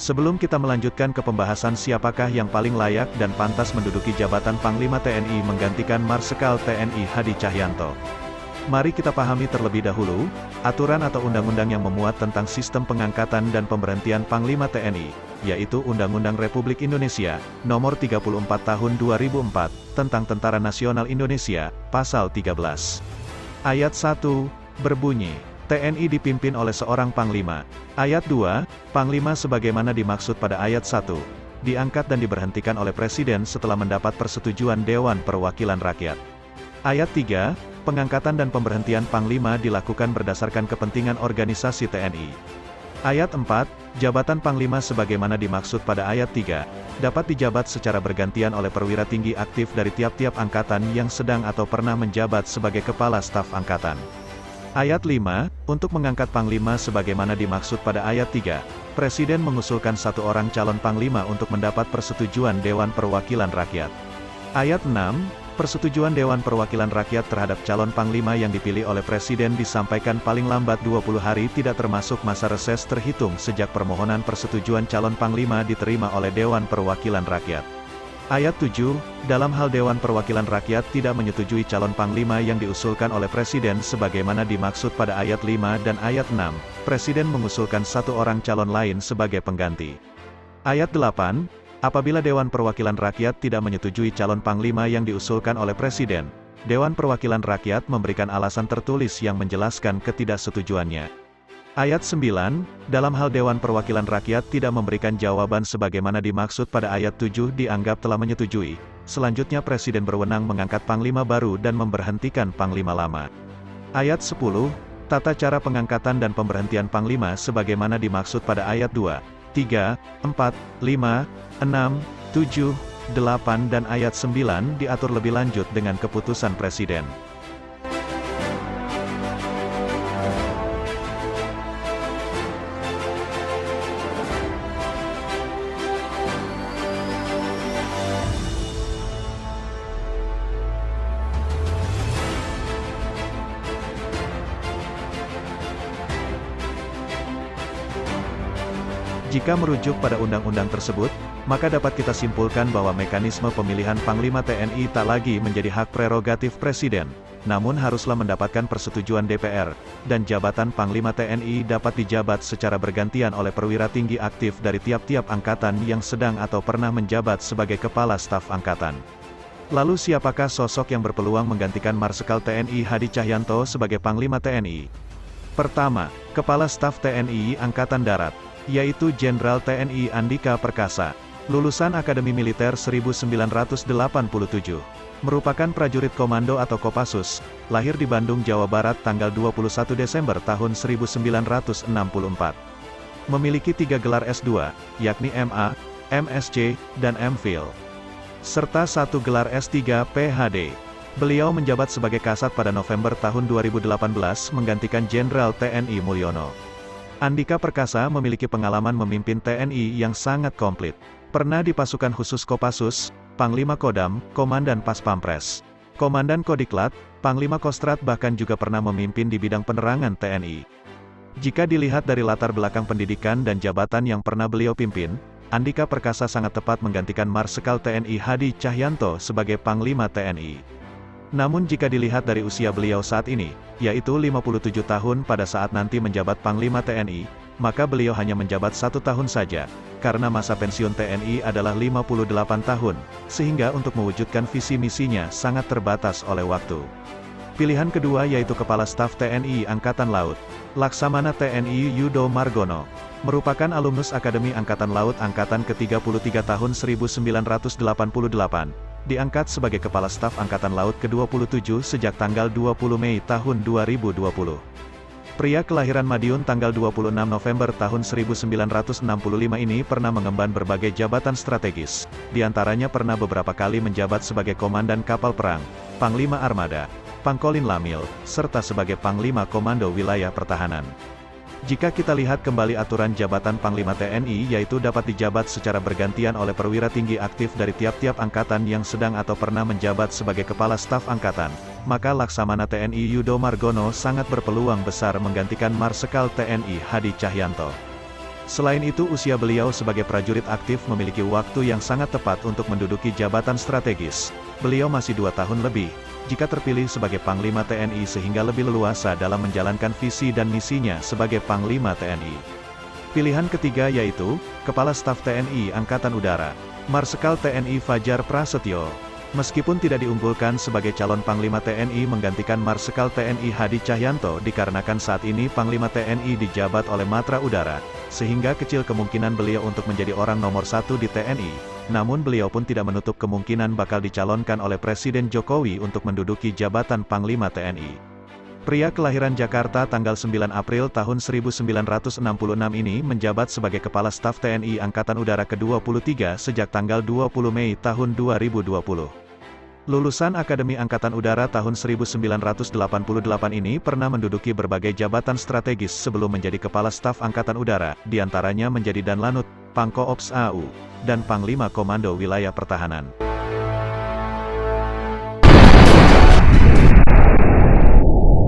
Sebelum kita melanjutkan ke pembahasan siapakah yang paling layak dan pantas menduduki jabatan Panglima TNI menggantikan Marsikal TNI Hadi Cahyanto. Mari kita pahami terlebih dahulu, aturan atau undang-undang yang memuat tentang sistem pengangkatan dan pemberhentian Panglima TNI, yaitu Undang-Undang Republik Indonesia, Nomor 34 Tahun 2004, tentang Tentara Nasional Indonesia, Pasal 13. Ayat 1, berbunyi, TNI dipimpin oleh seorang Panglima. Ayat 2, Panglima sebagaimana dimaksud pada ayat 1, diangkat dan diberhentikan oleh Presiden setelah mendapat persetujuan Dewan Perwakilan Rakyat. Ayat 3, pengangkatan dan pemberhentian Panglima dilakukan berdasarkan kepentingan organisasi TNI. Ayat 4, jabatan Panglima sebagaimana dimaksud pada ayat 3, dapat dijabat secara bergantian oleh perwira tinggi aktif dari tiap-tiap angkatan yang sedang atau pernah menjabat sebagai Kepala Staf Angkatan. Ayat 5, untuk mengangkat Panglima sebagaimana dimaksud pada ayat 3, Presiden mengusulkan satu orang calon Panglima untuk mendapat persetujuan Dewan Perwakilan Rakyat. Ayat 6, persetujuan Dewan Perwakilan Rakyat terhadap calon Panglima yang dipilih oleh Presiden disampaikan paling lambat 20 hari tidak termasuk masa reses terhitung sejak permohonan persetujuan calon Panglima diterima oleh Dewan Perwakilan Rakyat. Ayat 7, dalam hal Dewan Perwakilan Rakyat tidak menyetujui calon Panglima yang diusulkan oleh Presiden sebagaimana dimaksud pada ayat 5 dan ayat 6, Presiden mengusulkan satu orang calon lain sebagai pengganti. Ayat 8, apabila Dewan Perwakilan Rakyat tidak menyetujui calon Panglima yang diusulkan oleh Presiden, Dewan Perwakilan Rakyat memberikan alasan tertulis yang menjelaskan ketidaksetujuannya. Ayat 9, dalam hal Dewan Perwakilan Rakyat tidak memberikan jawaban sebagaimana dimaksud pada ayat 7 dianggap telah menyetujui, selanjutnya Presiden berwenang mengangkat Panglima baru dan memberhentikan Panglima lama. Ayat 10, tata cara pengangkatan dan pemberhentian Panglima sebagaimana dimaksud pada ayat 2, 3, 4, 5, 6, 7, 8 dan ayat 9 diatur lebih lanjut dengan keputusan Presiden. Jika merujuk pada undang-undang tersebut, maka dapat kita simpulkan bahwa mekanisme pemilihan Panglima TNI tak lagi menjadi hak prerogatif Presiden, namun haruslah mendapatkan persetujuan DPR, dan jabatan Panglima TNI dapat dijabat secara bergantian oleh perwira tinggi aktif dari tiap-tiap angkatan yang sedang atau pernah menjabat sebagai Kepala Staf Angkatan. Lalu siapakah sosok yang berpeluang menggantikan Marsikal TNI Hadi Cahyanto sebagai Panglima TNI? Pertama, Kepala Staf TNI Angkatan Darat, yaitu Jenderal TNI Andika Perkasa, lulusan Akademi Militer 1987, merupakan prajurit komando atau Kopassus, lahir di Bandung, Jawa Barat tanggal 21 Desember tahun 1964. Memiliki 3 gelar S2, yakni MA, MSc, dan MPhil, serta 1 gelar S3 PhD. Beliau menjabat sebagai Kasat pada November tahun 2018 menggantikan Jenderal TNI Mulyono. Andika Perkasa memiliki pengalaman memimpin TNI yang sangat komplit. Pernah di pasukan khusus Kopassus, Panglima Kodam, Komandan Pas Pampres, Komandan Kodiklat, Panglima Kostrat bahkan juga pernah memimpin di bidang penerangan TNI. Jika dilihat dari latar belakang pendidikan dan jabatan yang pernah beliau pimpin, Andika Perkasa sangat tepat menggantikan Marsikal TNI Hadi Cahyanto sebagai Panglima TNI. Namun jika dilihat dari usia beliau saat ini, yaitu 57 tahun pada saat nanti menjabat Panglima TNI, maka beliau hanya menjabat 1 tahun saja, karena masa pensiun TNI adalah 58 tahun, sehingga untuk mewujudkan visi misinya sangat terbatas oleh waktu. Pilihan kedua yaitu Kepala Staf TNI Angkatan Laut, Laksamana TNI Yudo Margono, merupakan alumnus Akademi Angkatan Laut Angkatan ke-33 tahun 1988, diangkat sebagai Kepala Staf Angkatan Laut ke-27 sejak tanggal 20 Mei tahun 2020. Pria kelahiran Madiun tanggal 26 November tahun 1965 ini pernah mengemban berbagai jabatan strategis, diantaranya pernah beberapa kali menjabat sebagai Komandan Kapal Perang, Panglima Armada, Pangkolin Lamil, serta sebagai Panglima Komando Wilayah Pertahanan. Jika kita lihat kembali aturan jabatan Panglima TNI yaitu dapat dijabat secara bergantian oleh perwira tinggi aktif dari tiap-tiap angkatan yang sedang atau pernah menjabat sebagai Kepala Staf Angkatan, maka Laksamana TNI Yudo Margono sangat berpeluang besar menggantikan Marsikal TNI Hadi Cahyanto. Selain itu, usia beliau sebagai prajurit aktif memiliki waktu yang sangat tepat untuk menduduki jabatan strategis. Beliau masih 2 tahun lebih, jika terpilih sebagai Panglima TNI sehingga lebih leluasa dalam menjalankan visi dan misinya sebagai Panglima TNI. Pilihan ketiga yaitu, Kepala Staf TNI Angkatan Udara, Marsikal TNI Fajar Prasetyo. Meskipun tidak diunggulkan sebagai calon Panglima TNI menggantikan Marsikal TNI Hadi Cahyanto dikarenakan saat ini Panglima TNI dijabat oleh Matra Udara, sehingga kecil kemungkinan beliau untuk menjadi orang nomor 1 di TNI, namun beliau pun tidak menutup kemungkinan bakal dicalonkan oleh Presiden Jokowi untuk menduduki jabatan Panglima TNI. Pria kelahiran Jakarta tanggal 9 April tahun 1966 ini menjabat sebagai Kepala Staf TNI Angkatan Udara ke-23 sejak tanggal 20 Mei tahun 2020. Lulusan Akademi Angkatan Udara tahun 1988 ini pernah menduduki berbagai jabatan strategis sebelum menjadi Kepala Staf Angkatan Udara, diantaranya menjadi Danlanut, Pangko Ops AU, dan Panglima Komando Wilayah Pertahanan.